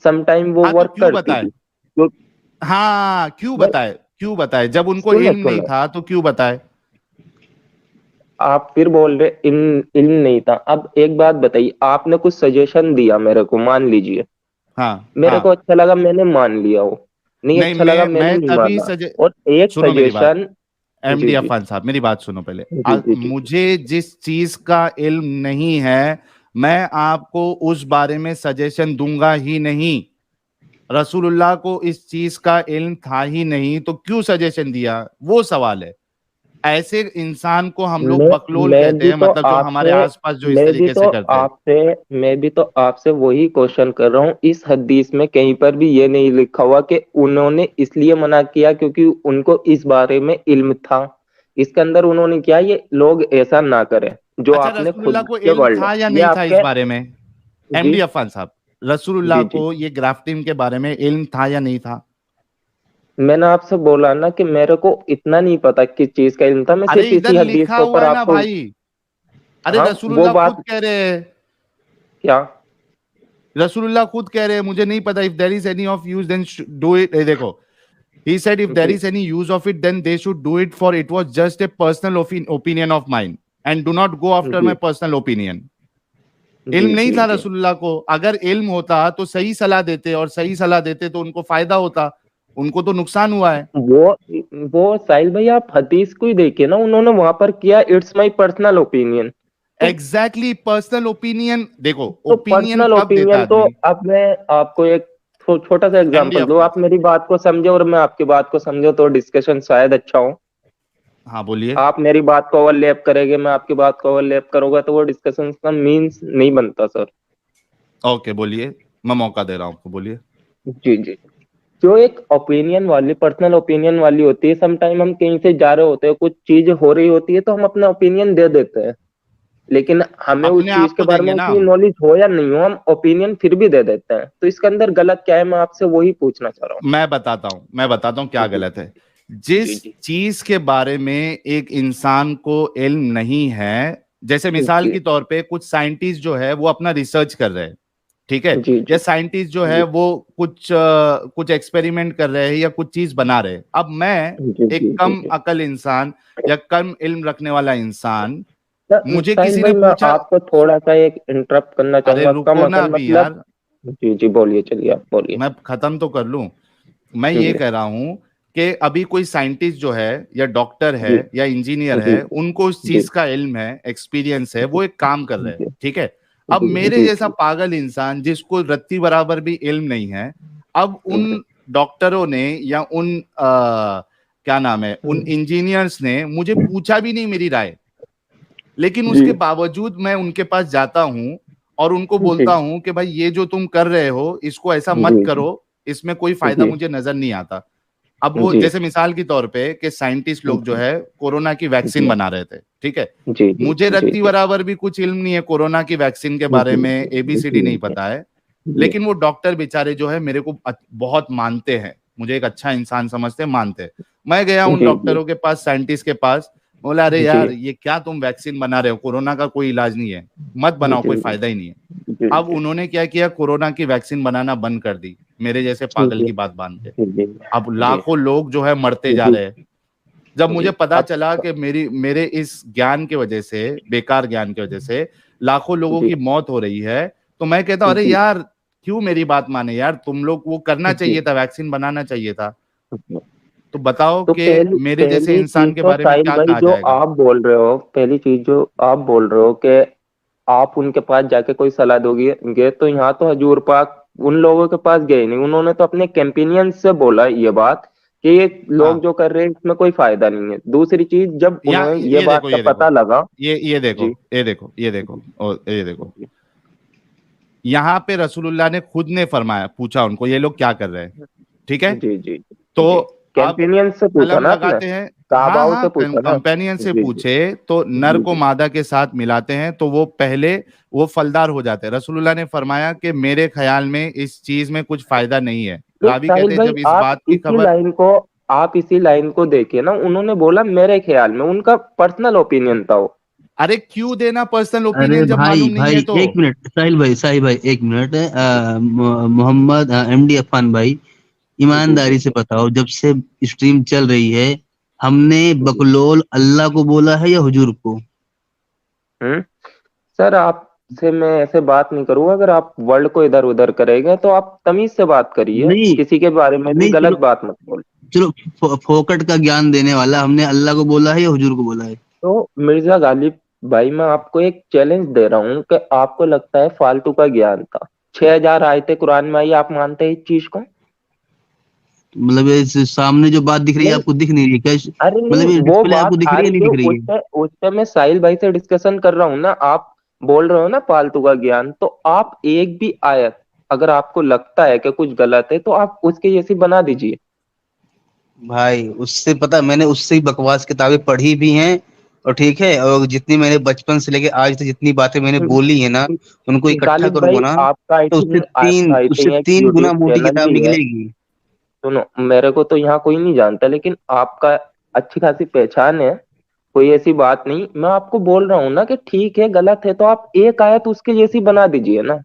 सम टाइम वो हाँ तो वर्क क्यों करती बताए? थी। तो हाँ क्यों भाई बताए, क्यों बताए? जब उनको सुनो इल्म नहीं सुनो, था तो क्यों बताए? आप फिर बोल रहे इल्म नहीं था। अब एक बात बताइए, आपने कुछ सजेशन दिया मेरे को, मान लीजिए, हाँ मेरे हाँ। को अच्छा लगा, मैंने मान लिया हो, नहीं नहीं अच्छा लगा मैंने मैं नहीं तभी माना। सजे और एक सुनो मेरी बात, सजेशन। जी एमडी जी अफान साहब मेरी बात सुनो पहले। जी जी जी मुझे जिस चीज का इल्म नहीं है मैं आपको उस बारे में सजेशन दूंगा ही नहीं। रसूलुल्लाह को इस चीज का इल्म था ही नहीं तो क्यों सजेशन दिया, वो सवाल है। ऐसे इंसान को हम लोग मैं बकलोल मैं कहते भी हैं, तो मतलब जो हमारे आपसे आसपास जो इस मैं भी तरीके तो से करते हैं। आपसे मैं भी तो आपसे वही क्वेश्चन कर रहा हूँ। इस हदीस में कहीं पर भी ये नहीं लिखा हुआ कि उन्होंने इसलिए मना किया क्योंकि उनको इस बारे में इल्म था। इसके अंदर उन्होंने क्या, ये लोग ऐसा ना करें, जो अच्छा आपने रसूलुल्लाह खुद को के इल्म वर्ड है था या ये नहीं था इस आपके। बारे में? जी एमडी अफान साहब, रसूलुल्लाह जी जी। को ये ग्राफ्टिंग के बारे में इल्म था या नहीं था? मैंने आपसे बोला ना कि मेरे को इतना नहीं पता किस चीज का इल्म था, मैं अरे सिर्फ इधर इसी हदीस लिखा के हुआ ऊपर है ना आपको। भाई। अरे हाँ वो रसूलुल्लाह खुद बात कह रहे हैं, क्या? रसूलुल्लाह खुद कह रहे हैं, मुझे नहीं पता। If there is any of use then do it. देखो, he said if there जी is any use of it then they should do it, for it was just a personal opinion of mine and do not go after my जी personal opinion. इल्म जी नहीं जी था जी रसूलुल्लाह को। अगर इल्म होता तो सही सलाह देते, और सही सलाह देते तो उनको फायदा होता। उनको तो नुकसान हुआ है। वो साहिल भाई आप हदीस को ही देखिए ना, उन्होंने वहां पर किया it's my personal opinion. Exactly personal opinion. देखो तो ओपिनियन पर्सनल कब देता है ओपिनियन तो आदमी? अब मैं आपको एक छोटा सा एमडी एग्जांपल दूं, अफान। आप मेरी बात को समझे और मैं आपकी बात को समझो तो डिस्कशन शायद अच्छा हो। हाँ बोलिए। आप मेरी बात को ओवरलैप करेंगे, मैं आपकी बात को ओवरलैप करूंगा, तो वो डिस्कशन का मीन्स नहीं बनता सर। ओके बोलिए, मैं मौका दे रहा हूँ आपको, बोलिए। जी जी। जो एक ओपिनियन वाली, पर्सनल ओपिनियन वाली होती है, सम टाइम हम कहीं से जा रहे होते हैं, कुछ चीज हो रही होती है तो हम अपना ओपिनियन दे देते हैं, लेकिन हमें उस अपने चीज आप के को बारे में देंगे ना उतनी हम। नॉलेज हो या नहीं हो, हम ओपिनियन फिर भी दे देते हैं। तो इसके अंदर गलत क्या है, मैं आपसे वही पूछना चाह रहा मैं बताता हूँ क्या हूँ। गलत है। जी जिस जी चीज के बारे में एक इंसान को इल्म नहीं है, जैसे मिसाल जी के तौर पे कुछ साइंटिस्ट जो है वो अपना रिसर्च कर रहे हैं, ठीक है, जी या जी साइंटिस्ट जो है जी वो कुछ एक्सपेरिमेंट कर रहे हैं या कुछ चीज बना रहे हैं। अब मैं जी जी एक जी कम जी। अकल इंसान या कम इल्म रखने वाला इंसान, मुझे साहिल किसी भाई ने मैं पूछा। आपको थोड़ा सा एक इंटरप्ट करना अरे चाहूंगा, कम रुको ना अकल अभी मतलब। यार, जी जी बोलिए, चलिए आप बोलिए। मैं खत्म तो कर लूं। मैं जी ये कह रहा हूं कि अभी कोई साइंटिस्ट जो है या डॉक्टर है जी या इंजीनियर जी है, उनको उस जी चीज का इल्म है, एक्सपीरियंस है, वो एक काम कर रहे हैं, जी ठीक है। अब जी मेरे जी जैसा पागल इंसान जिसको रत्ती बराबर भी इल्म नहीं है, अब उन डॉक्टरों ने या उन क्या नाम है, उन इंजीनियर्स ने मुझे पूछा भी नहीं मेरी राय, लेकिन जी उसके बावजूद मैं उनके पास जाता हूं और उनको जी बोलता हूं कि भाई ये जो तुम कर रहे हो इसको ऐसा मत जी करो, इसमें कोई फायदा जी मुझे नजर नहीं आता। अब वो जी जैसे मिसाल के तौर पे कि साइंटिस्ट लोग जो है कोरोना की वैक्सीन जी बना रहे थे, ठीक है। जी जी मुझे जी रत्ती बराबर भी कुछ इल्म नहीं है कोरोना की वैक्सीन के बारे में, एबीसीडी नहीं पता है, लेकिन वो डॉक्टर बेचारे जो है मेरे को बहुत मानते हैं, मुझे एक अच्छा इंसान समझते हैं, मानते हैं। मैं गया उन जी जी डॉक्टरों के पास, साइंटिस्ट के पास, बोला अरे जी यार ये क्या तुम वैक्सीन बना रहे हो, कोरोना का कोई इलाज नहीं है, मत जी बनाओ, जी कोई फायदा ही नहीं है। जी अब उन्होंने क्या किया, कोरोना की वैक्सीन बनाना बंद कर दी, मेरे जैसे पागल की बात बांध के। जी अब जी लाखों लोग जो है मरते जा जी रहे हैं। जब जी। मुझे पता अब चला कि मेरे इस ज्ञान की वजह से, बेकार ज्ञान की वजह से लाखों लोगों जी की मौत हो रही है, तो मैं कहता हूं अरे जी यार क्यों मेरी बात माने यार, तुम लोग वो करना जी। चाहिए था, वैक्सीन बनाना चाहिए था। तो बताओ तो कि मेरे जैसे पहली चीज इंसान के तो बारे में साहिल क्या भाई कहा जो जाएगा। आप बोल रहे हो, पहली चीज जो आप बोल रहे हो कि आप उनके पास जाके कोई सलाह दोगे, तो यहाँ तो हजूर पाक उन लोगों के पास गए नहीं, उन्होंने तो अपने कैंपेनियन से बोला ये बात कि ये लोग हाँ, जो कर रहे हैं इसमें कोई फायदा नहीं है। दूसरी चीज, जब या उन्हें ये ये बात देखो, का ये पता देखो, लगा। ये देखो, जी ये देखो, ये देखो और ये देखो, यहाँ पे रसूलुल्लाह ने खुद ने फरमाया, पूछा उनको ये लोग क्या कर रहे हैं, ठीक है। जी जी तो जी। अब कैंपेनियन से पूछा कलम ना आपने, लगाते हैं। हाँ साहबाओं हाँ, से पूछा ना। कंपेनियन से जी जी पूछे तो नर जी को जी मादा के साथ मिलाते हैं तो वो पहले वो फलदार हो जाते हैं। रसूलुल्लाह ने फरमाया कि मेरे ख्याल में इस चीज में कुछ फायदा नहीं है। तो रावी साहिल कहते हैं भाई जब इस बात की खबर। आप इसी लाइन को देखिए ना, उन्होंने बोला मेरे ख्याल में, उनका पर्सनल ओपिनियन था वो। अरे क्यों देना पर्सनल अरे ओपिनियन जब भाई मालूम नहीं है भाई तो। एक मिनट, साहिल भाई एक मिनट। मोहम्मद एमडी अफान भाई, जी जी ईमानदारी से बताओ, जब से स्ट्रीम चल रही है हमने जी। बकलोल अल्लाह को बोला है या हुजूर को? हम्म। सर आपसे मैं ऐसे बात नहीं करूंगा, अगर आप वर्ड को इधर उधर करेंगे तो आप तमीज से बात करिए, नहीं किसी के बारे में भी नहीं, गलत चलो बात मत बोल। चलो, फोकट का ज्ञान देने वाला, हमने अल्लाह को बोला है या हुजूर को बोला है? तो मिर्जा गालिब भाई, मैं आपको एक चैलेंज दे रहा हूँ कि आपको लगता है फालतू का ज्ञान था, 6,000 आयतें कुरान में आई, आप मानते हैं इस चीज को? मतलब इस सामने जो बात दिख रही है नहीं, आपको दिख नहीं रही है क्या? अरे नहीं, मतलब ये वो डिस्प्ले बात आपको दिख आ रही है, नहीं रही है, दिख रही है? उस पे मैं साहिल भाई से डिस्कशन कर रहा हूँ ना। आप बोल रहे हो ना फालतू का ज्ञान, तो आप एक भी आयत अगर आपको लगता है कि कुछ गलत है तो आप उसके जैसी बना दीजिए। भाई उससे पता, मैंने उससे ही बकवास किताबें पढ़ी भी हैं, और ठीक है, और जितनी मैंने बचपन से लेके आज तक जितनी बातें मैंने बोली है ना, उनको इकट्ठा गालिब करूंगा भाई, ना, आपका आई तो थिंक आपका आई उससे थिंक एक 3 गुना यूट्यूब मोटी चैनल किताब भी है। निकलेगी। सुनो, मेरे को तो यहाँ कोई नहीं जानता, लेकिन आपका अच्छी खासी पहचान है, कोई ऐसी बात नहीं। मैं आपको बोल रहा हूँ ना कि ठीक है, गलत है तो आप एक आयत उसके जैसी बना दीजिए ना।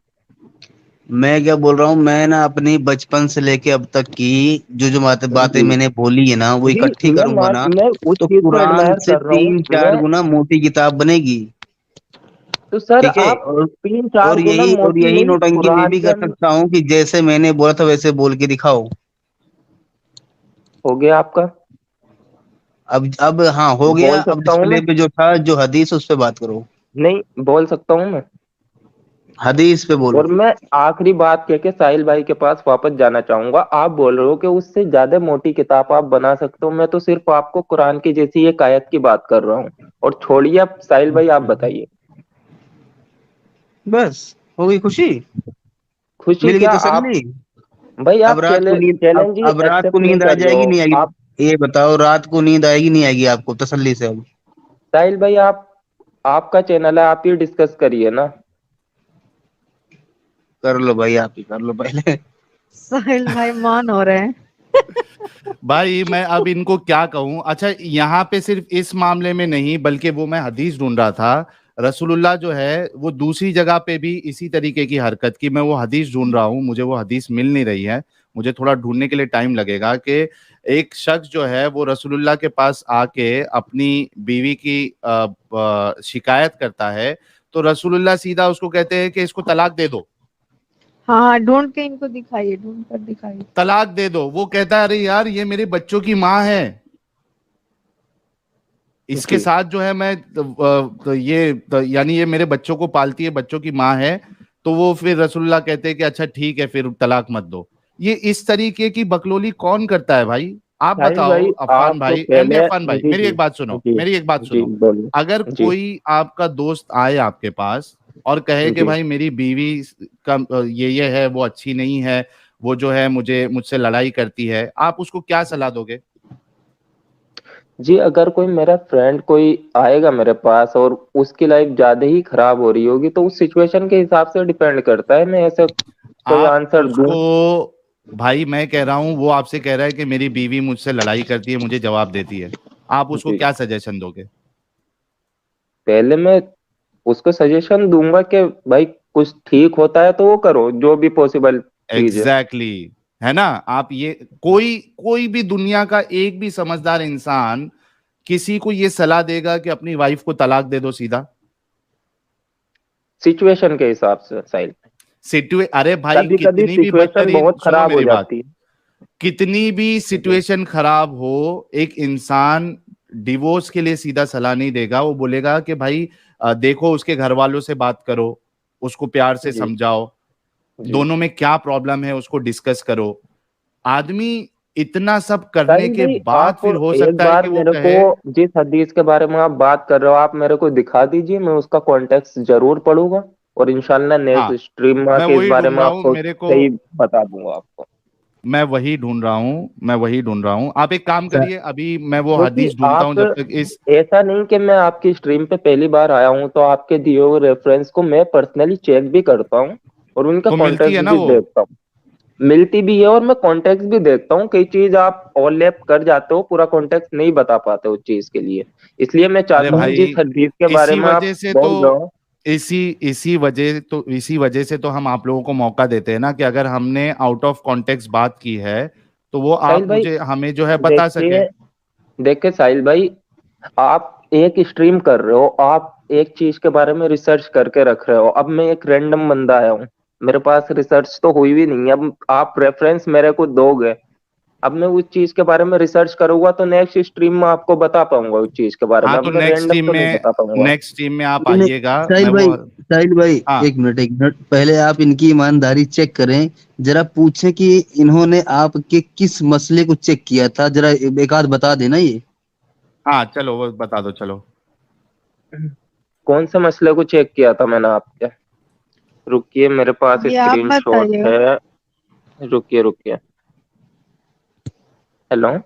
मैं क्या बोल रहा हूँ, मैं ना अपनी बचपन से लेके अब तक की जो जो बातें जी मैंने बोली है ना, वो जी। इकट्ठी करूंगा ना, मैं उस तो चीज को कुरान एडमायर से कर रहा हूँ तीन चार मैं। गुना मोटी किताब बनेगी। तो सर ठीक है, आप 3-4 गुना और मोटी यही नहीं, नौटंकी मैं कुरान भी के कर सकता हूँ कि जैसे मैंने बोला था वैसे बोल के दिखाओ। हो गया आपका? अब हाँ हो बोल गया। अब सकता हूँ डिस्प्ले मैं? पे जो था, जो हदीस, उस पे बात करो। नहीं, बोल सकता हूँ मैं? हदीस पे बोलो। और मैं आखिरी बात कह के साहिल भाई के पास वापस जाना चाहूंगा। आप बोल रहे हो कि उससे ज्यादा मोटी किताब आप बना सकते हो, मैं तो सिर्फ आपको कुरान की जैसी एक आयत की बात कर रहा हूँ। और छोड़िए अब साहिल भाई, आप बताइए। बस हो गई खुशी, खुशी मिल गई क्या? आप तसल्ली। भाई अब आप रात को नींद चैलेंज ही अब रात को एक्सेप्ट नहीं नींद आ कर रहे जाएगी, हो नहीं आएगी? आप। ये बताओ, रात को नींद आएगी नहीं आएगी आपको तसल्ली से? अब साहिल भाई, आप, आपका चैनल है, आप ही डिस्कस करिए ना। कर लो भाई, आप ही कर लो पहले। साहिल भाई मान हो रहे हैं। भाई मैं अब इनको क्या कहूं। अच्छा, यहाँ पे सिर्फ इस मामले में नहीं, बल्कि वो मैं हदीस ढूंढ रहा था, रसूलुल्लाह जो है वो दूसरी जगह पे भी इसी तरीके की हरकत की। मैं वो हदीस ढूंढ रहा हूँ, मुझे वो हदीस मिल नहीं रही है। मुझे थोड़ा ढूंढने के लिए टाइम लगेगा कि एक शख्स जो है वो रसूलुल्लाह के पास आके अपनी बीवी की शिकायत करता है, तो रसूलुल्लाह सीधा उसको कहते हैं कि इसको तलाक दे दो, हाँ, ढूंढ के इनको दिखाइए, ढूंढ कर दिखाइए। तलाक दे दो। वो कहता है अरे यार ये मेरे बच्चों की माँ है, इसके जी साथ जो है मैं यानी ये मेरे बच्चों को पालती है, बच्चों की माँ है। तो वो फिर रसूलुल्लाह कहते हैं कि अच्छा ठीक है, फिर तलाक मत दो। ये इस तरीके की बकलोली कौन करता है भाई? आप साहिल बताओ भाई, अफान आप तो भाई, एमडी पहले, अफान भाई, जी मेरी जी एक बात सुनो, जी मेरी एक बात जी, सुनो। बोलिए। अगर जी कोई आपका दोस्त आए आपके पास और कहे कि जी भाई मेरी बीवी का ये है, वो अच्छी नहीं है, वो जो है मुझसे लड़ाई करती है, आप उसको क्या सलाह दोगे? जी, अगर कोई मेरा फ्रेंड कोई आएगा मेरे पास और उसकी लाइफ ज्यादा ही खराब हो रही होगी, तो उस सिचुएशन के हिसाब से डिपेंड करता है मैं ऐसे कोई आप आंसर दूं। उसको, भाई मैं कह रहा हूं, वो आपसे कह रहा है कि मेरी बीवी मुझसे लड़ाई करती है, मुझे जवाब देती है, आप उसको जी, क्या सजेशन दोगे? पहले मैं उसको सजेशन दूंगा कि भाई कुछ ठीक होता है तो वो करो, जो भी पॉसिबल चीज है। एग्जैक्टली exactly, है ना? आप ये, कोई कोई भी दुनिया का एक भी समझदार इंसान किसी को ये सलाह देगा कि अपनी वाइफ को तलाक दे दो सीधा? सिचुएशन के हिसाब से साहिल, अरे भाई कभी कभी कितनी भी सिचुएशन बदतरीन, बहुत सुनो खराब हो मेरी बात, जाती है। कितनी भी जी सिचुएशन खराब हो, एक इंसान डिवोर्स के लिए सीधा सलाह नहीं देगा। वो बोलेगा कि भाई देखो उसके घर वालों से बात करो, उसको प्यार से जी समझाओ, जी। दोनों में क्या प्रॉब्लम है उसको डिस्कस करो। आदमी इतना सब करने साहिल के भाई, बाद आप फिर हो एक सकता है बार कि वो मेरे को, कहे। जिस हदीस के बारे में आप बात कर रहे हो, आप मेरे को दिखा दीजिए, मैं उसका कॉन्टेक्स्ट जरूर पढ़ूंगा और इंशाल्लाह नेक्स्ट हाँ, स्ट्रीम में मैं आके इस वही बारे ढूंढ में रहा हूँ, आपको मेरे को, सही बता दूंगा आपको। मैं वही ढूंढ रहा हूँ। आप एक काम करिए, अभी मैं वो क्योंकि हदीस ढूंढता हूँ आप, जब तक इस, ऐसा नहीं कि मैं आपकी स्ट्रीम पे पहली बार आया हूँ तो आपके दिए हुए रेफरेंस को मैं पर्सनली चेक भी करता हूँ और उनका तो मिलती है कॉन्टेक्स्ट ना भी वो? देखता हूँ। मिलती भी है और मैं कॉन्टेक्स्ट भी देखता हूँ, कई चीज आप ओवरलैप कर जाते हो, पूरा कॉन्टेक्स्ट नहीं बता पाते उस चीज के लिए। इसलिए मैं अरे चाहता हूँ भाई, जिस हदीस के बारे इसी में वजह आप से तो बोल रहे हो। इसी वजह से तो हम आप लोगों को मौका देते हैं ना, कि अगर हमने आउट ऑफ कॉन्टेक्स्ट बात की है तो वो साहिल आप भाई, मुझे हमें जो है बता सके। देखिए, देखिए साहिल भाई, आप एक स्ट्रीम कर रहे हो, आप एक चीज के बारे में रिसर्च करके रख रहे हो। अब मैं एक रैंडम बंदा आया हूँ, मेरे पास रिसर्च तो हुई भी नहीं है, अब आप रेफरेंस मेरे को दोगे, अब मैं उस चीज के बारे में रिसर्च करूंगा तो नेक्स्ट स्ट्रीम में आपको बता पाऊंगा उस चीज के बारे में। हाँ, अब तो मैं रैंडम तो नहीं बता पाऊंगा। नेक्स्ट टीम में आप नहीं नहीं, आइएगा, मैं साहिल वो, भाई, साहिल भाई, हाँ एक मिनट पहले आप इनकी ईमानदारी चेक करें। जरा पूछें कि इन्होंने आपके किस मसले को चेक किया था, जरा एक आध बता देना ये। हाँ, चलो वो बता दो चलो। कौन से मसले को चेक किया था मैंने आपके? रुकिए, मेरे पास ये आप स्क्रीनशॉट बताइए। है। रुकिए रुकिए। हेलो। हेलो।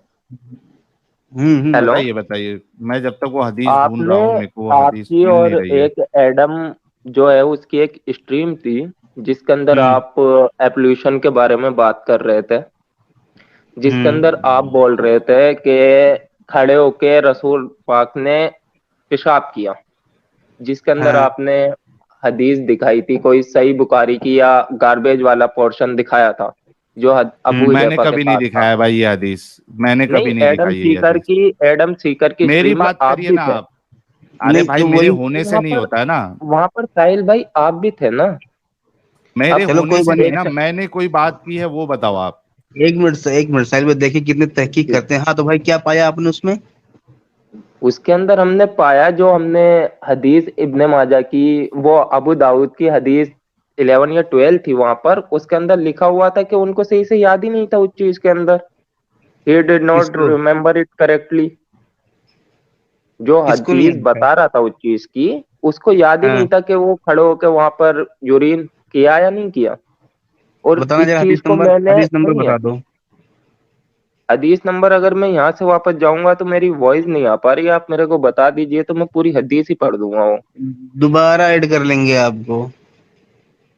बताइए बताइए, मैं जब तक वो हदीस ढूंढ आपने, रहा हूँ, मेरे को वो हदीस आपकी मिल नहीं और रही है। एक एडम जो है उसकी एक स्ट्रीम थी जिसके अंदर हम्म आप एप्लीकेशन के बारे में बात कर रहे थे, जिसके हम्म अंदर आप बोल रहे थे कि खड़े होके रसूल पाक ने पेशाब किया, जिसके अंदर हाँ आपने हदीस दिखाई थी कोई सही बुखारी की या गार्बेज वाला पोर्शन दिखाया था जो अबू मैंने हुजैफा के कभी नहीं साथ था। दिखाया भाई ये हदीस, मैंने नहीं, कभी नहीं दिखाई है ये हदीस। एडम सीकर की मेरी स्ट्रीम में बात आप करिए भी ना थे। आप। अरे नहीं, भाई तो मेरे वही, होने से वहां नहीं पर, होता है ना, वहां पर साहिल भाई आप भी थे ना। मेरे अब चलो होने कोई से बात नहीं नहीं। ना, एक, मैंने कोई बात की है वो बताओ आप। एक मिनट साहिल भाई, देखिए कितने तहकीक करते हैं। हाँ तो भाई क्या पाया आपने उसमें? उसके अंदर हमने पाया, जो हमने हदीस इब्ने माजा की, वो अबू दाऊद की हदीस 11 या 12 थी, वहां पर उसके अंदर लिखा हुआ था कि उनको सही से याद ही नहीं था उस चीज के अंदर। ही डिड नॉट किसको रिमेम्बर इट करेक्टली। जो किसको नहीं हदीस आता है? बता रहा था उस चीज की, उसको याद ही नहीं हाँ, था कि वो खड़े होके वहां पर यूरिन किया या नहीं किया। और बताना इस जरा, चीज को मैंने हदीस नंबर नहीं है, बता दो। हदीस नंबर अगर मैं यहाँ से वापस जाऊंगा तो मेरी वॉइस नहीं आ पा रही है, आप मेरे को बता दीजिए तो मैं पूरी हदीस ही पढ़ दूंगा वो। दोबारा ऐड कर लेंगे आपको।